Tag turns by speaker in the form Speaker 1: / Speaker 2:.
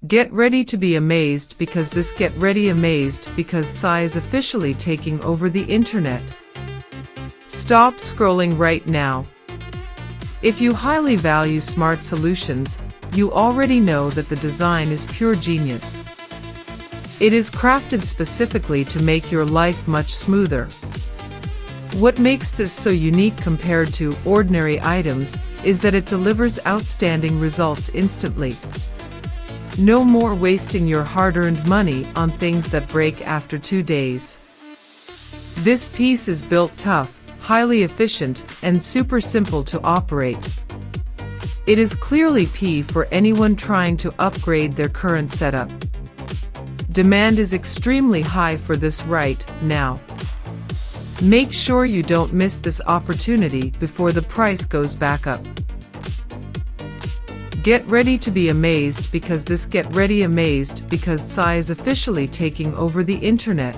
Speaker 1: Get ready to be amazed because this Get ready amazed because SI is officially taking over the internet. Stop scrolling right now. If you highly value smart solutions, you already know that the design is pure genius. It is crafted specifically to make your life much smoother. What makes this so unique compared to ordinary items is that it delivers outstanding results instantly. No more wasting your hard-earned money on things that break after 2 days. This piece is built tough, highly efficient, and super simple to operate. It is clearly P for anyone trying to upgrade their current setup. Demand is extremely high for this right now. Make sure you don't miss this opportunity before the price goes back up. Get ready to be amazed because this Get ready amazed because SI is officially taking over the internet.